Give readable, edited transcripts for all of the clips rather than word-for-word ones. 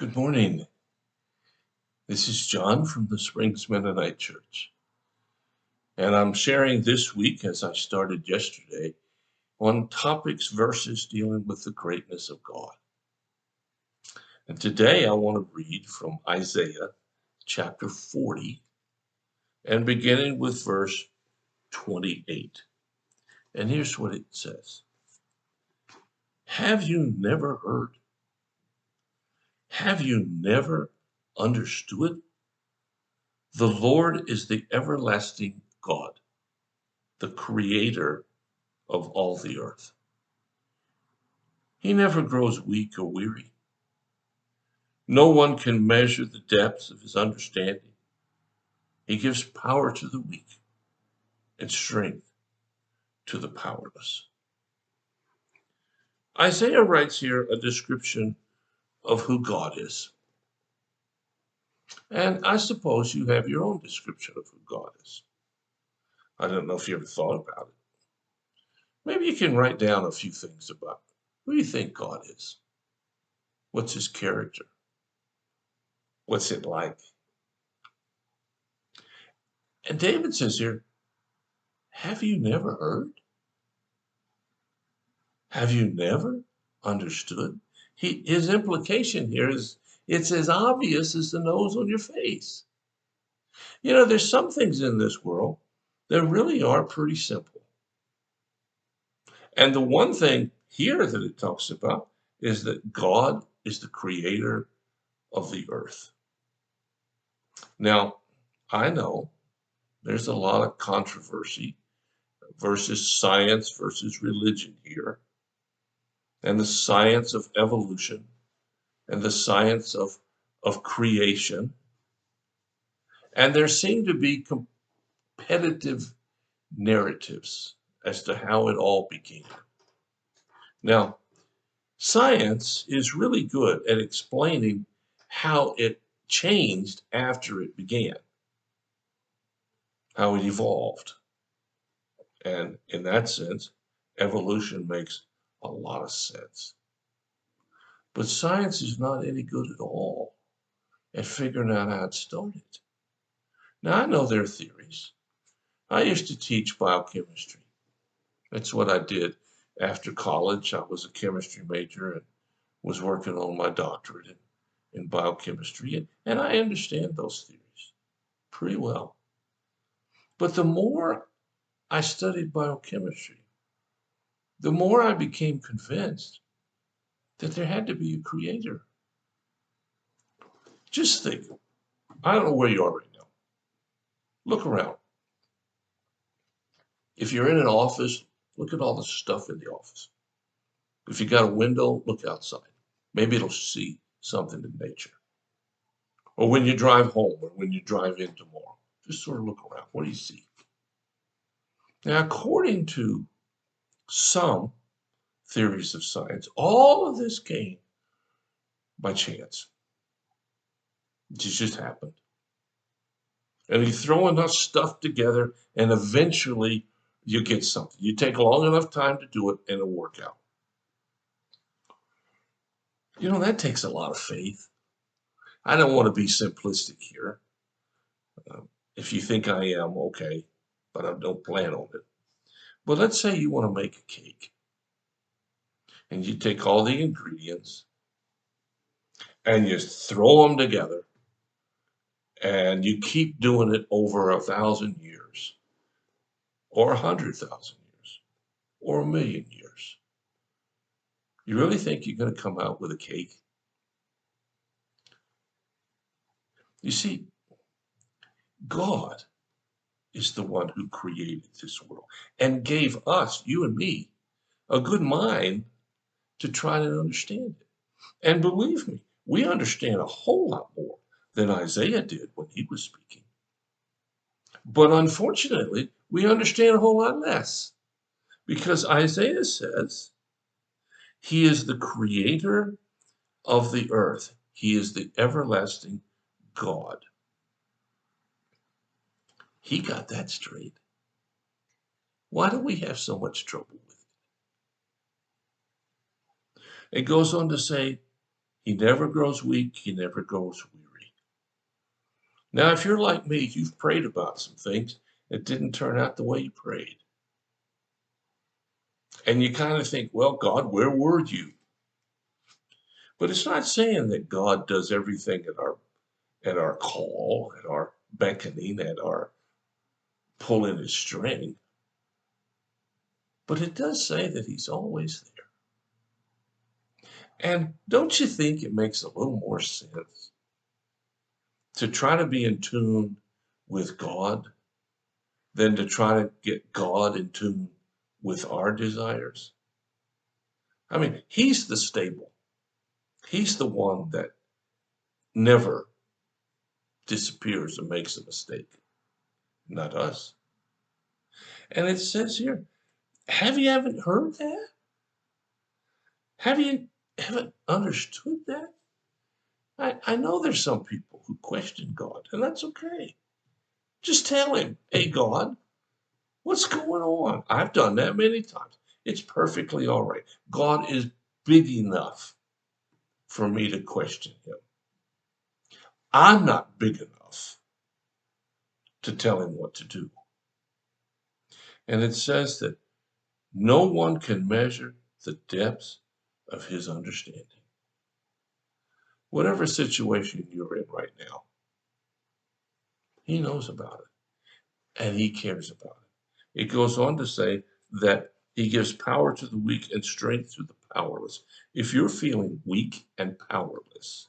Good morning. This is John from the Springs Mennonite Church. And I'm sharing this week, as I started yesterday, on topics, verses dealing with the greatness of God. And today I want to read from Isaiah chapter 40 and beginning with verse 28. And here's what it says. Have you never heard? Have you never understood? The Lord is the everlasting God, the creator of all the earth. He never grows weak or weary. No one can measure the depths of his understanding. He gives power to the weak and strength to the powerless. Isaiah writes here a description of who God is. And I suppose you have your own description of who God is. I don't know if you ever thought about it. Maybe you can write down a few things about who you think God is. What's his character? What's it like? And David says here, have you never heard? Have you never understood? His implication here is it's as obvious as the nose on your face. You know, there's some things in this world that really are pretty simple. And the one thing here that it talks about is that God is the creator of the earth. Now, I know there's a lot of controversy versus science versus religion here, and the science of evolution and the science of creation. And there seem to be competitive narratives as to how it all began. Now, science is really good at explaining how it changed after it began, how it evolved. And in that sense, evolution makes a lot of sense. But science is not any good at all at figuring out how it started. Now, I know there are theories. I used to teach biochemistry. That's what I did after college. I was a chemistry major and was working on my doctorate in biochemistry. And I understand those theories pretty well. But the more I studied biochemistry, the more I became convinced that there had to be a creator. Just think, I don't know where you are right now. Look around. If you're in an office, look at all the stuff in the office. If you got a window, look outside. Maybe it'll see something in nature. Or when you drive home or when you drive in tomorrow, just sort of look around. What do you see? Now, according to some theories of science, all of this came by chance. It just happened. And you throw enough stuff together and eventually you get something. You take long enough time to do it and it'll work out. You know, that takes a lot of faith. I don't want to be simplistic here. If you think I am, okay, but I don't plan on it. But let's say you want to make a cake and you take all the ingredients and you throw them together and you keep doing it over 1,000 years or 100,000 years or 1,000,000 years. You really think you're going to come out with a cake? You see, God is the one who created this world and gave us, you and me, a good mind to try to understand it. And believe me, we understand a whole lot more than Isaiah did when he was speaking. But unfortunately, we understand a whole lot less because Isaiah says he is the creator of the earth. He is the everlasting God. He got that straight. Why do we have so much trouble with it? It goes on to say, He never grows weak. He never grows weary. Now, if you're like me, you've prayed about some things that didn't turn out the way you prayed. And you kind of think, well, God, where were you? But it's not saying that God does everything at our call, at our beckoning, at our pulling his string. But it does say that he's always there. And don't you think it makes a little more sense to try to be in tune with God than to try to get God in tune with our desires? I mean, he's the stable. He's the one that never disappears or makes a mistake, not us. And it says here, have you haven't heard that? Have you haven't understood that? I know there's some people who question God, and that's okay. Just tell him, hey, God, what's going on? I've done that many times. It's perfectly all right. God is big enough for me to question him. I'm not big enough to tell him what to do. And it says that no one can measure the depths of his understanding. Whatever situation you're in right now, he knows about it and he cares about it. It goes on to say that he gives power to the weak and strength to the powerless. If you're feeling weak and powerless,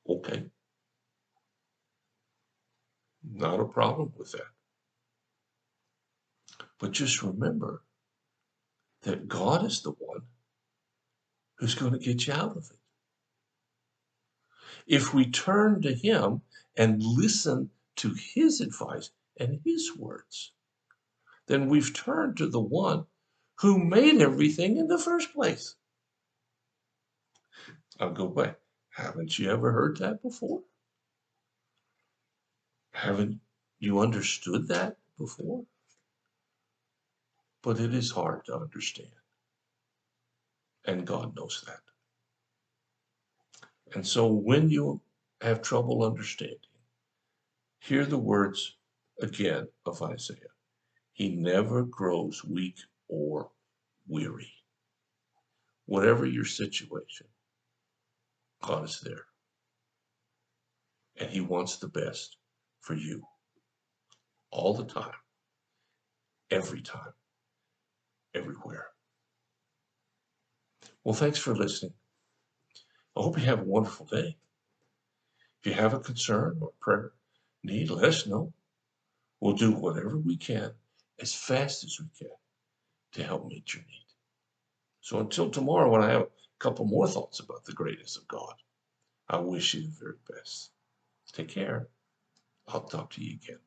okay, not a problem with that. But just remember that God is the one who's going to get you out of it. If we turn to him and listen to his advice and his words, then we've turned to the one who made everything in the first place. I'll go back. Haven't you ever heard that before? Haven't you understood that before? But it is hard to understand. And God knows that. And so when you have trouble understanding, hear the words again of Isaiah. He never grows weak or weary. Whatever your situation, God is there. And he wants the best for you all the time, everywhere. Well, thanks for listening. I hope you have a wonderful day. If you have a concern or prayer need, let us know. We'll do whatever we can as fast as we can to help meet your need. So until tomorrow, when I have a couple more thoughts about the greatness of God, I wish you the very best. Take care. I'll talk to you again.